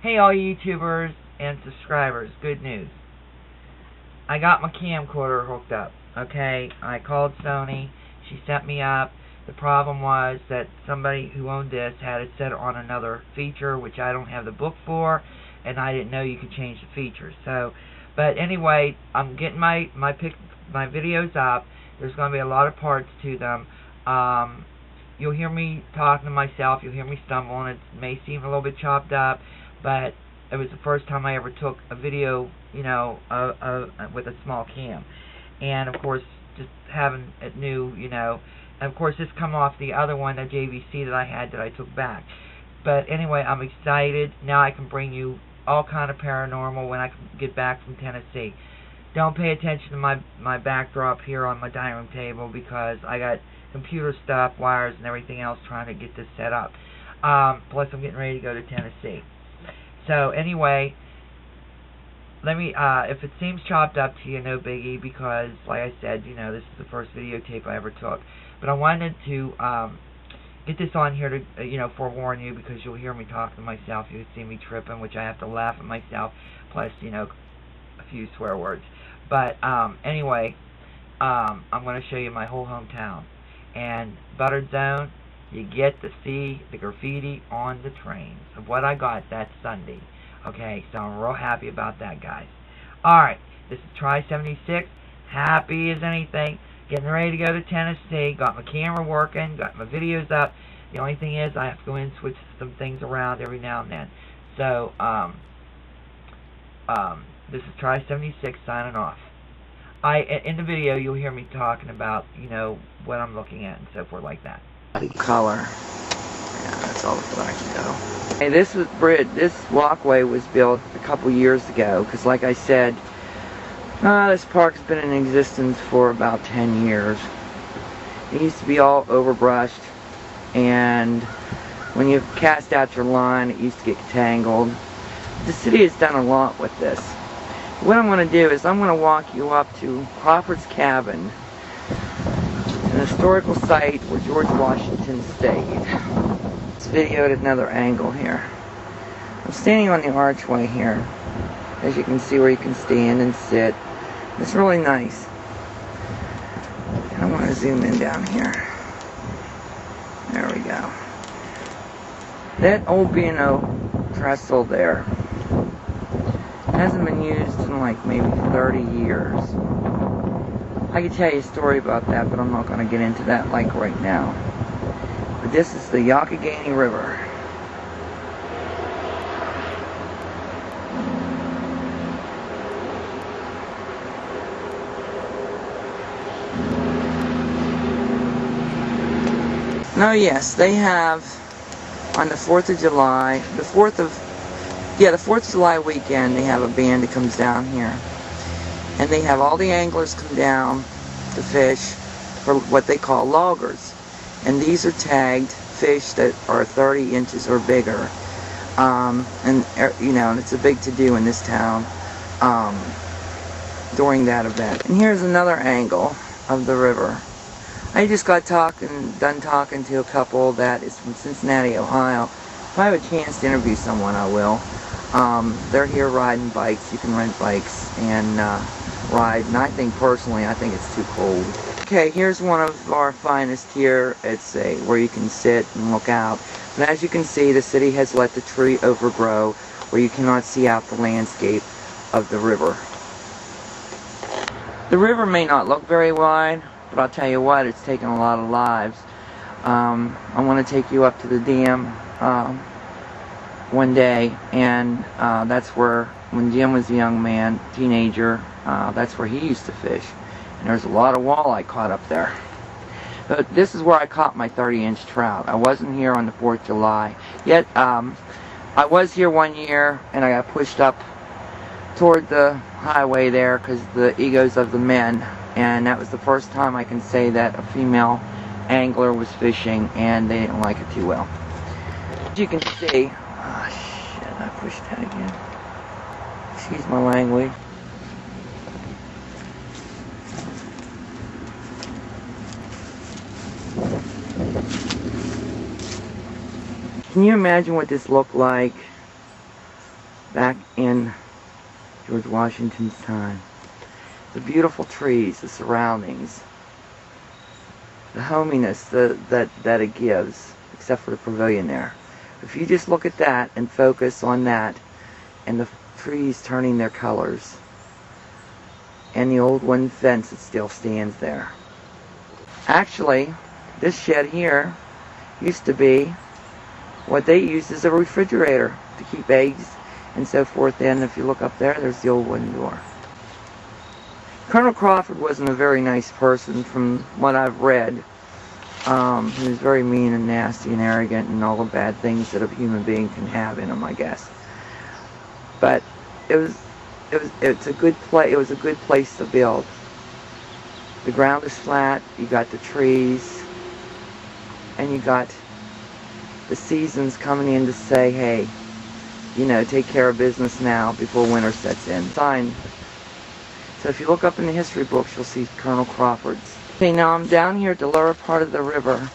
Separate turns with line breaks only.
Hey all YouTubers and subscribers, good news. I got my camcorder hooked up, okay? I called Sony, she set me up. The problem was that somebody who owned this had it set on another feature, which I don't have the book for, and I didn't know you could change the features. But anyway, I'm getting my videos up. There's going to be a lot of parts to them. You'll hear me talking to myself, you'll hear me stumbling. It may seem a little bit chopped up, but it was the first time I ever took a video, with a small cam. And of course, just having it new, and of course this come off the other one, the JVC that I had that I took back. But anyway, I'm excited. Now I can bring you all kind of paranormal when I get back from Tennessee. Don't pay attention to my backdrop here on my dining room table because I got computer stuff, wires, and everything else trying to get this set up. Plus, I'm getting ready to go to Tennessee. So anyway, let me. If it seems chopped up to you, no biggie, because like I said, this is the first videotape I ever took. But I wanted to get this on here to, forewarn you, because you'll hear me talking to myself. You'll see me tripping, which I have to laugh at myself. Plus, a few swear words. But anyway, I'm going to show you my whole hometown. And Buttered Zone, you get to see the graffiti on the trains of what I got that Sunday. Okay, so I'm real happy about that, guys. Alright, this is Try76, happy as anything, getting ready to go to Tennessee, got my camera working, got my videos up. The only thing is I have to go in and switch some things around every now and then. So, this is Try76 signing off. In the video, you'll hear me talking about, what I'm looking at and so forth like that. Color. Yeah, that's all the far I can go. Hey, this walkway was built a couple years ago, because like I said, this park's been in existence for about 10 years. It used to be all overbrushed, and when you cast out your line, it used to get tangled. The city has done a lot with this. What I'm going to do is I'm going to walk you up to Crawford's Cabin, an historical site where George Washington stayed. It's videoed at another angle here. I'm standing on the archway here, as you can see, where you can stand and sit. It's really nice. And I want to zoom in down here. There we go. That old B&O trestle there hasn't been used in like maybe 30 years. I could tell you a story about that, but I'm not going to get into that like right now. But this is the Youghiogheny River. Now yes, they have on the 4th of July, the 4th of July weekend, they have a band that comes down here. And they have all the anglers come down to fish for what they call loggers. And these are tagged fish that are 30 inches or bigger. And it's a big to-do in this town during that event. And here's another angle of the river. I just got done talking to a couple that is from Cincinnati, Ohio. If I have a chance to interview someone, I will. They're here riding bikes. You can rent bikes and ride. And I think it's too cold. Okay, here's one of our finest here. It's where you can sit and look out. And as you can see, the city has let the tree overgrow where you cannot see out the landscape of the river. The river may not look very wide, but I'll tell you what, it's taken a lot of lives. I want to take you up to the dam one day, and that's where, when Jim was a young man, teenager, that's where he used to fish. And there's a lot of walleye caught up there. But this is where I caught my 30-inch trout. I wasn't here on the 4th of July. Yet, I was here one year, and I got pushed up toward the highway there because the egos of the men. And that was the first time I can say that a female angler was fishing, and they didn't like it too well. As you can see, oh shit, I pushed that again. Excuse my language. Can you imagine what this looked like back in George Washington's time. The beautiful trees, the surroundings, the hominess that it gives, except for the pavilion there. If you just look at that and focus on that, and the trees turning their colors, and the old wooden fence that still stands there. Actually, this shed here used to be what they used as a refrigerator to keep eggs and so forth in. If you look up there, there's the old wooden door. Colonel Crawford wasn't a very nice person from what I've read. He was very mean and nasty and arrogant and all the bad things that a human being can have in him, I guess. But it was a good place. It was a good place to build. The ground is flat. You got the trees, and you got the seasons coming in to say, hey, you know, take care of business now before winter sets in. Sign. So if you look up in the history books, you'll see Colonel Crawford's. Okay, now I'm down here at the lower part of the river,